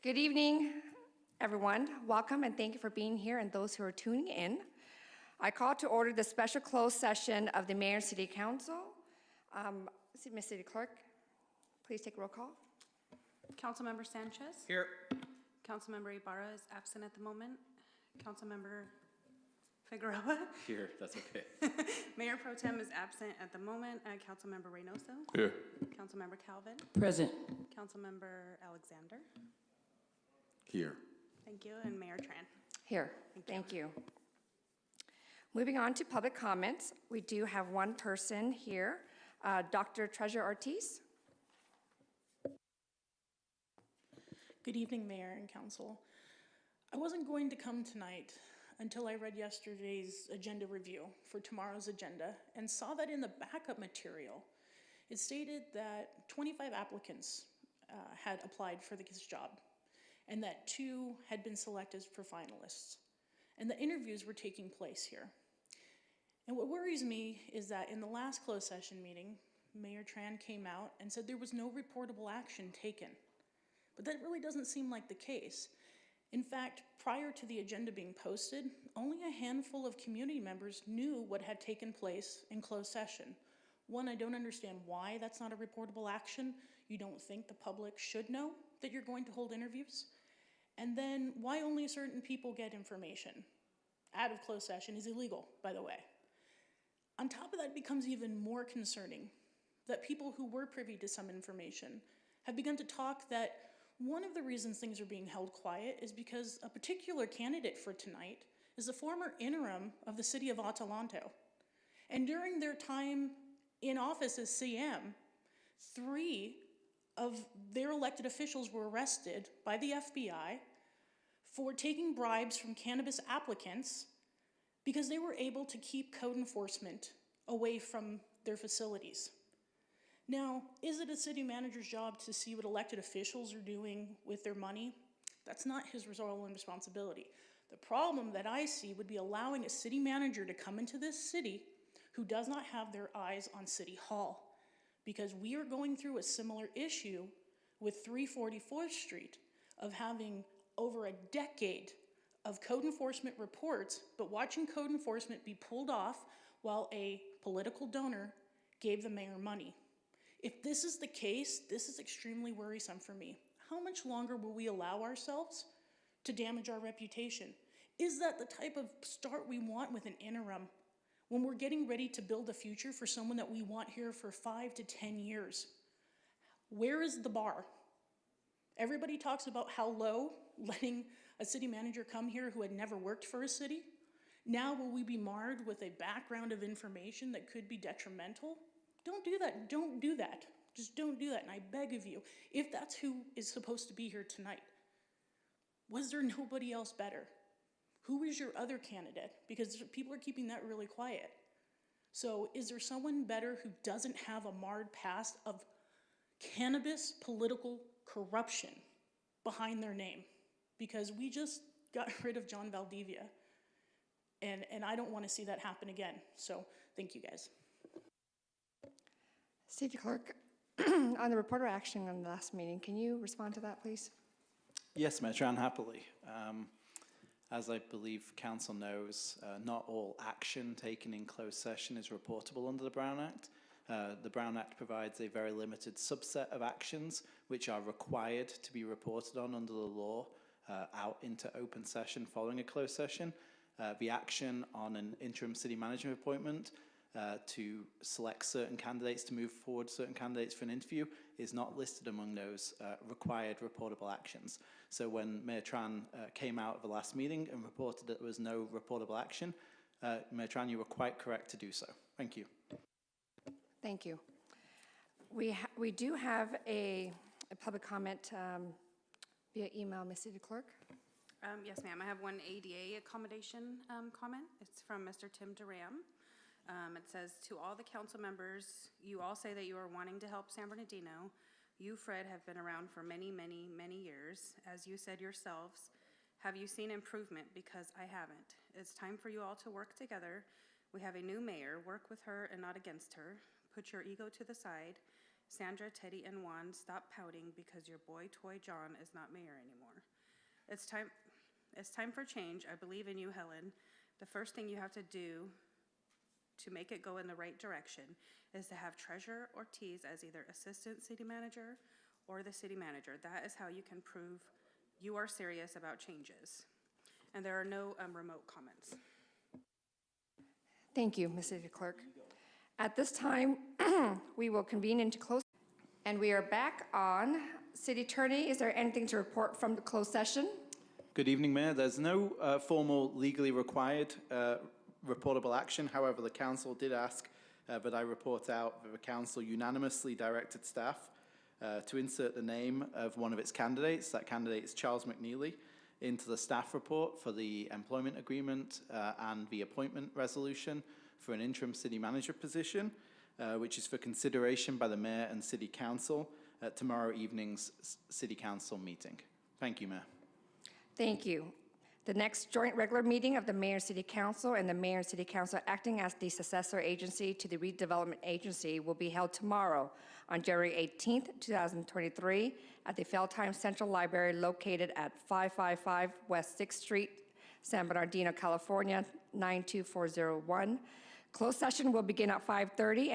Good evening, everyone. Welcome and thank you for being here and those who are tuning in. I call to order the special closed session of the Mayor and City Council. Ms. City Clerk, please take roll call. Councilmember Sanchez? Here. Councilmember Ibarra is absent at the moment. Councilmember Figueroa? Here, that's okay. Mayor Pro Tem is absent at the moment. Councilmember Reynoso? Here. Councilmember Calvin? Present. Councilmember Alexander? Here. Thank you. And Mayor Tran? Here, thank you. Moving on to public comments, we do have one person here, Dr. Treasure Ortiz. Good evening, Mayor and Council. I wasn't going to come tonight until I read yesterday's agenda review for tomorrow's agenda and saw that in the backup material, it stated that 25 applicants had applied for this job and that 2 had been selected for finalists. And the interviews were taking place here. And what worries me is that in the last closed session meeting, Mayor Tran came out and said there was no reportable action taken. But that really doesn't seem like the case. In fact, prior to the agenda being posted, only a handful of community members knew what had taken place in closed session. One, I don't understand why that's not a reportable action. You don't think the public should know that you're going to hold interviews? And then why only certain people get information out of closed session is illegal, by the way. On top of that, it becomes even more concerning that people who were privy to some information have begun to talk that one of the reasons things are being held quiet is because a particular candidate for tonight is the former interim of the city of Atalanta. And during their time in office as CM, 3 of their elected officials were arrested by the FBI for taking bribes from cannabis applicants because they were able to keep code enforcement away from their facilities. Now, is it a city manager's job to see what elected officials are doing with their money? That's not his role and responsibility. The problem that I see would be allowing a city manager to come into this city who does not have their eyes on City Hall, because we are going through a similar issue with 344th Street of having over a decade of code enforcement reports, but watching code enforcement be pulled off while a political donor gave the mayor money. If this is the case, this is extremely worrisome for me. How much longer will we allow ourselves to damage our reputation? Is that the type of start we want with an interim when we're getting ready to build a future for someone that we want here for 5 to 10 years? Where is the bar? Everybody talks about how low letting a city manager come here who had never worked for a city. Now will we be marred with a background of information that could be detrimental? Don't do that. Don't do that. Just don't do that. And I beg of you, if that's who is supposed to be here tonight, was there nobody else better? Who is your other candidate? Because people are keeping that really quiet. So is there someone better who doesn't have a marred past of cannabis political corruption behind their name? Because we just got rid of John Valdivia. And I don't want to see that happen again. So thank you guys. City Clerk, on the reporter action on the last meeting, can you respond to that, please? Yes, Mayor Tran, happily. As I believe Council knows, not all action taken in closed session is reportable under the Brown Act. The Brown Act provides a very limited subset of actions which are required to be reported on under the law out into open session following a closed session. The action on an interim city manager appointment to select certain candidates, to move forward certain candidates for an interview is not listed among those required reportable actions. So when Mayor Tran came out of the last meeting and reported that there was no reportable action, Mayor Tran, you were quite correct to do so. Thank you. Thank you. We do have a public comment via email, Ms. City Clerk. Yes, ma'am. I have one ADA accommodation comment. It's from Mr. Tim Duram. It says, to all the council members, you all say that you are wanting to help San Bernardino. You, Fred, have been around for many, many, many years. As you said yourselves, have you seen improvement? Because I haven't. It's time for you all to work together. We have a new mayor. Work with her and not against her. Put your ego to the side. Sandra, Teddy, and Juan, stop pouting because your boy Toy John is not mayor anymore. It's time for change. I believe in you, Helen. The first thing you have to do to make it go in the right direction is to have Treasurer Ortiz as either Assistant City Manager or the City Manager. That is how you can prove you are serious about changes. And there are no remote comments. Thank you, Ms. City Clerk. At this time, we will convene into closed, and we are back on. City Attorney, is there anything to report from the closed session? Good evening, Mayor. There's no formal legally required reportable action. However, the council did ask that I report out that the council unanimously directed staff to insert the name of one of its candidates. That candidate is Charles McNeely, into the staff report for the employment agreement and the appointment resolution for an interim city manager position, which is for consideration by the mayor and city council at tomorrow evening's city council meeting. Thank you, Mayor. Thank you. The next joint regular meeting of the Mayor and City Council and the Mayor and City Council acting as the successor agency to the Redevelopment Agency will be held tomorrow on January 18th, 2023 at the Feldheim Central Library located at 555 West 6th Street, San Bernardino, California, 92401. Closed session will begin at 5:30 and